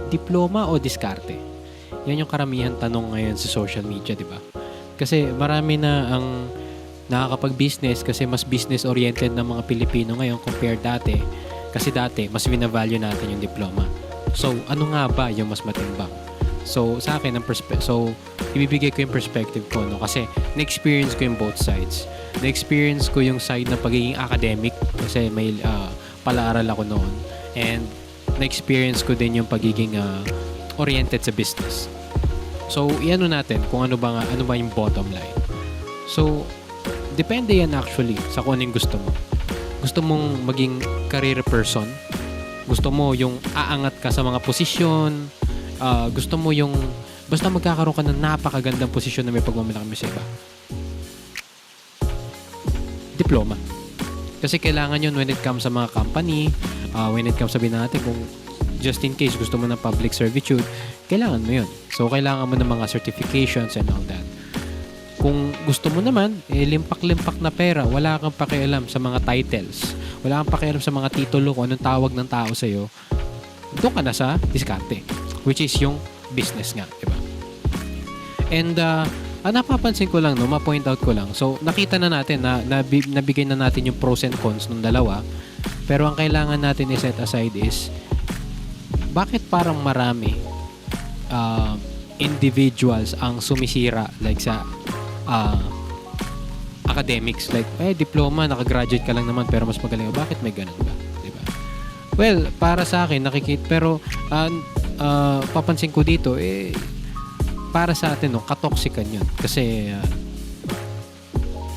diploma o diskarte? Yan yung karamihan tanong ngayon sa social media, di ba? Kasi marami na ang nakakapag-business kasi mas business-oriented ng mga Pilipino ngayon compared dati. Kasi dati, mas binavalue natin yung diploma. So, ano nga ba yung mas matimbang? So, sa akin, ibibigay ko yung perspective ko, no? Kasi, na-experience ko yung both sides. Na-experience ko yung side ng pagiging academic kasi may palaaral ako noon. And, na-experience ko din yung pagiging oriented sa business. So, iano natin kung ano ba yung bottom line. So, depende yan actually sa kung anong gusto mo. Gusto mong maging career person? Gusto mo yung aangat ka sa mga posisyon? Gusto mo yung basta magkakaroon ka ng napakagandang posisyon na may pagmamalaki mo sa iba? Diploma. Kasi kailangan yun when it comes sa mga company, when it comes sabihin natin kung just in case gusto mo ng public servitude, kailangan mo yun. So, kailangan mo ng mga certifications and all that. Kung gusto mo naman, limpak-limpak na pera, wala kang pakialam sa mga titles, wala kang pakialam sa mga titulo kung anong tawag ng tao sa'yo, doon ka na sa diskarte, which is yung business nga, diba? And, napapansin ko lang, no, ma-point out ko lang. So, nakita na natin na nabigay na natin yung pros and cons ng dalawa. Pero ang kailangan natin i-set aside is, bakit parang marami individuals ang sumisira like sa academics, like diploma, nakagraduate ka lang naman pero mas magaling. Bakit may ganun ba? Diba? Well, para sa akin pero papansin ko dito para sa atin katoxican yun kasi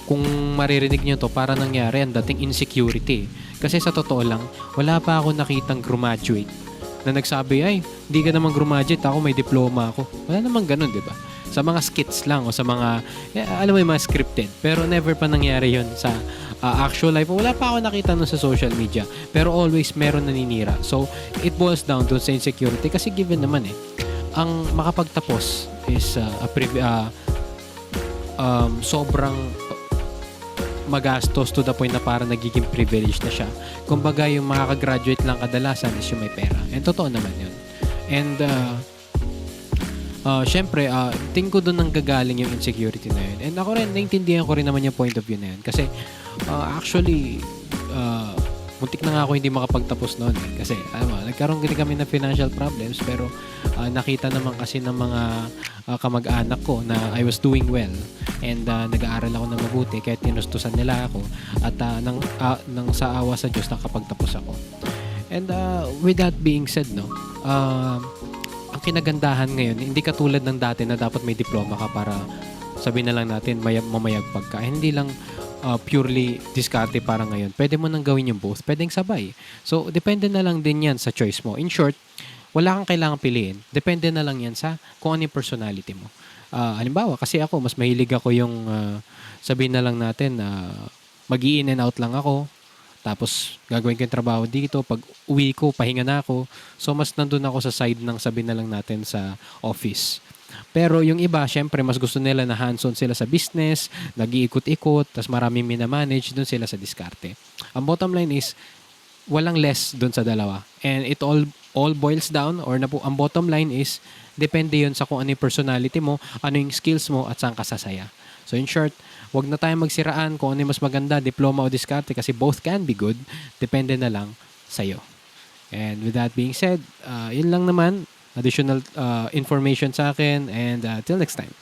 kung maririnig nyo to, para nangyari ang dating insecurity. Kasi sa totoo lang, wala pa ako nakitang graduate na nagsabi, hindi ka naman graduate, ako may diploma ako. Wala naman ganun, di ba? Sa mga skits lang o sa mga, alam mo yung mga scripted. Pero never pa nangyari yun sa actual life. Wala pa ako nakita nun sa social media. Pero always meron naninira. So, it boils down to sa insecurity. Kasi given naman ang makapagtapos is sobrang magastos to the point na parang nagiging privilege na siya. Kumbaga, yung makakagraduate lang kadalasan is yung may pera. And totoo naman yun. And, syempre, tingin ko doon nang gagaling yung insecurity na yun. And ako rin, naintindihan ko rin naman yung point of view na yun. Kasi, actually, muntik na nga ako hindi makapagtapos noon Kasi, nagkaroon din kami ng financial problems, pero nakita naman kasi ng mga kamag-anak ko na I was doing well. And nag-aaral ako na mabuti, kaya tinustusan nila ako. At nang sa awa sa Diyos, nakapagtapos ako. And with that being said, ang kinagandahan ngayon, hindi katulad ng dati na dapat may diploma ka para sabihin na lang natin mamayagpag ka. Hindi lang purely diskarte para ngayon. Pwede mo nang gawin yung both. Pwedeng sabay. So, depende na lang din yan sa choice mo. In short, wala kang kailangang piliin. Depende na lang yan sa kung ano yung personality mo. Halimbawa, kasi ako, mas mahilig ako yung sabihin na lang natin mag-i-in and out lang ako. Tapos, gagawin ko yung trabaho dito. Pag uwi ko, pahinga na ako. So, mas nandun ako sa side ng sabihin na lang natin sa office. Pero yung iba, syempre, mas gusto nila na hands-on sila sa business, nag-iikot-ikot, tas maraming minamanage, dun sila sa diskarte. Ang bottom line is, walang less dun sa dalawa. And it all boils down, ang bottom line is, depende yun sa kung ano yung personality mo, ano yung skills mo, at saan ka sasaya. So in short, wag na tayong magsiraan kung ano yung mas maganda, diploma o diskarte, kasi both can be good. Depende na lang sa'yo. And with that being said, yun lang naman. Additional information sa akin. And till next time.